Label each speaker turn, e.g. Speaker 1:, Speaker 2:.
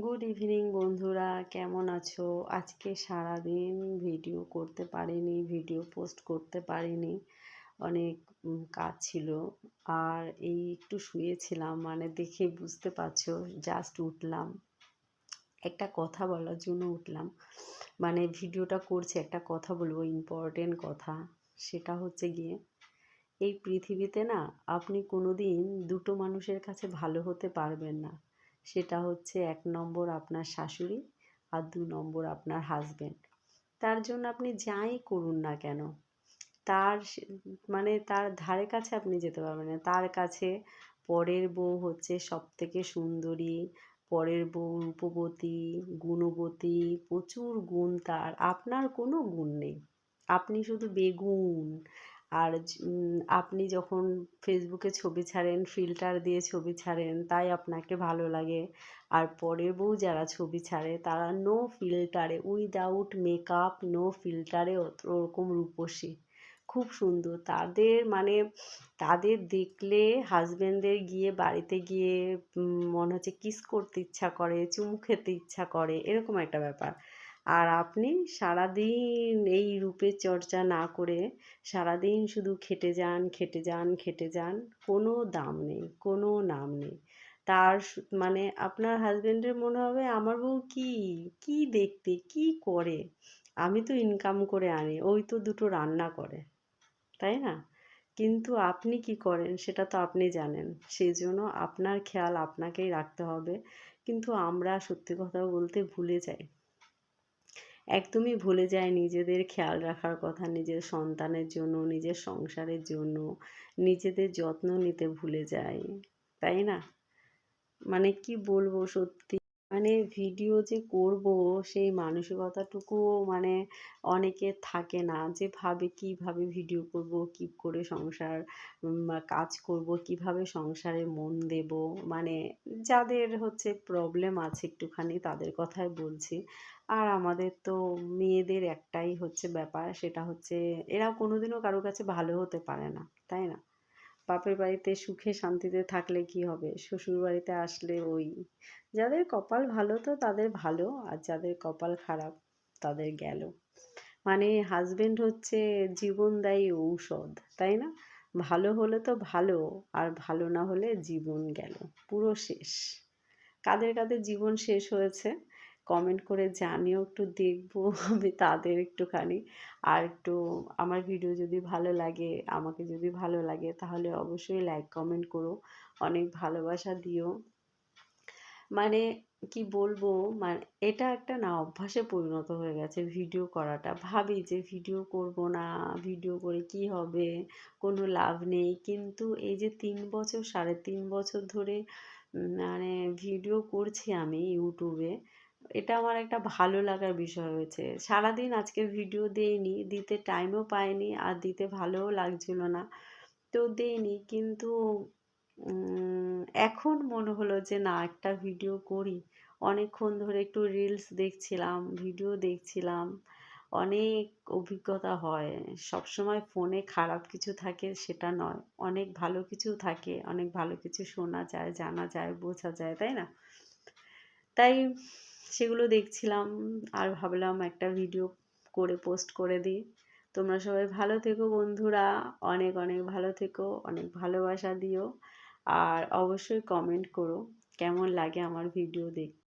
Speaker 1: Good evening বন্ধুরা, কেমন আছো? আজকে সারাদিন ভিডিও করতে পারিনি, ভিডিও পোস্ট করতে পারিনি। অনেক কাজ ছিল। আর এই একটু শুয়েছিলাম, মানে দেখে বুঝতে পারছো, জাস্ট উঠলাম। একটা কথা বলার জন্য উঠলাম, মানে ভিডিওটা করছি, একটা কথা বলবো, ইম্পর্টেন্ট কথা। সেটা হচ্ছে গিয়ে, এই পৃথিবীতে না, আপনি কোনোদিন দুটো মানুষের কাছে ভালো হতে পারবেন না। সেটা হচ্ছে ১ নম্বর আপনার শাশুড়ি, আর ২ নম্বর আপনার হাসব্যান্ড। তার জন্য আপনি যাই করুন না কেন, মানে তার ধারে কাছে আপনি যেতে পারবেন না। তার কাছে পরের বউ হচ্ছে সবথেকে সুন্দরী, পরের বউ রূপবতী, গুণবতী, প্রচুর গুণ তার। আপনার কোনো গুণ নেই। আপনি শুধু বেগুন। আর আপনি যখন ফেসবুকে ছবি ছাড়েন, ফিল্টার দিয়ে ছবি ছাড়েন, তাই আপনাকে ভালো লাগে। আর পরের বউ যারা ছবি ছাড়ে, তারা নো ফিল্টারে, উইদাউট মেকআপ, নো ফিল্টারে, ওরকম রূপসী, খুব সুন্দর। তাদের মানে তাদের দেখলে হাজবেন্ডদের গিয়ে বাড়িতে গিয়ে মনে হচ্ছে কিস করতে ইচ্ছা করে, চুমু খেতে ইচ্ছা করে, এরকম একটা ব্যাপার। আর আপনি সারাদিন এই রূপের চর্চা না করে সারাদিন শুধু খেটে যান, খেটে যান, খেটে যান, কোনো দাম নেই, কোনো নাম নেই। মানে আপনার হাজবেন্ডের মনে হবে আমার বউ কি, কি দেখতে, কি করে, আমি তো ইনকাম করে আনি, ওই তো দুটো রান্না করে, তাই না? কিন্তু আপনি কি করেন সেটা তো আপনি জানেন। সেই জন্য আপনার খেয়াল আপনাকেই রাখতে হবে। কিন্তু আমরা সত্যি কথা বলতে ভুলে যাই, একদমই ভুলে যাই নিজেদের খেয়াল রাখার কথা। নিজের সন্তানের জন্য, নিজের সংসারের জন্য নিজেদের যত্ন নিতে ভুলে যাই, তাই না? মানে কি বলবো সত্যি, মানে ভিডিও যে করব সেই মানসিকতাটুকুও মানে অনেকের থাকে না, যে ভাবে কিভাবে ভিডিও করব, কি করে সংসার কাজ করব, কিভাবে সংসারে মন দেব। মানে যাদের হচ্ছে প্রবলেম আছে একটুখানি, তাদের কথাই বলছি। আর আমাদের তো মেয়েদের একটাই হচ্ছে ব্যাপার, সেটা হচ্ছে এরা কোনোদিনও কারো কাছে ভালো হতে পারে না, তাই না? বাপের বাড়িতে সুখে শান্তিতে থাকলে কি হবে, শ্বশুর বাড়িতে আসলে ওই, যাদের কপাল ভালো তো তাদের ভালো, আর যাদের কপাল খারাপ তাদের গেল। মানে হাজবেন্ড হচ্ছে জীবনদায়ী ঔষধ, তাই না? ভালো হলে তো ভালো, আর ভালো না হলে জীবন গেল, পুরো শেষ। কাদের কাদের জীবন শেষ হয়েছে কমেন্ট করে জানিও, একটু দেখবো আমি তাদের একটুখানি। আর একটু আমার ভিডিও যদি ভালো লাগে, আমাকে যদি ভালো লাগে, তাহলে অবশ্যই লাইক কমেন্ট করো, অনেক ভালোবাসা দিও। মানে কি বলবো, মানে এটা একটা না অভ্যাসে পরিণত হয়ে গেছে ভিডিও করাটা। ভাবি যে ভিডিও করব না, ভিডিও করে কি হবে, কোনো লাভ নেই। কিন্তু এই যে 3 বছর, 3.5 বছর ধরে মানে ভিডিও করছি আমি ইউটিউবে, এটা আমার একটা ভালো লাগার বিষয় হয়েছে। সারাদিন আজকে ভিডিও দেইনি, দিতে টাইমও পাইনি, আর দিতে ভালোও লাগছিল না, তো দেইনি। কিন্তু এখন মনে হলো যে না, একটা ভিডিও করি। অনেকক্ষণ ধরে একটু রিলস দেখছিলাম, ভিডিও দেখছিলাম, অনেক অভিজ্ঞতা হয়। সবসময় ফোনে খারাপ কিছু থাকে সেটা নয়, অনেক ভালো কিছু থাকে, অনেক ভালো কিছু শোনা যায়, জানা যায়, বোঝা যায়, তাই না? তাই সেগুলো দেখছিলাম, আর ভাবলাম একটা ভিডিও করে পোস্ট করে দিই। তোমরা সবাই ভালো থেকো বন্ধুরা, অনেক অনেক ভালো থেকো, অনেক ভালোবাসা দিও। আর অবশ্যই কমেন্ট করো কেমন লাগে আমার ভিডিও দেখতে।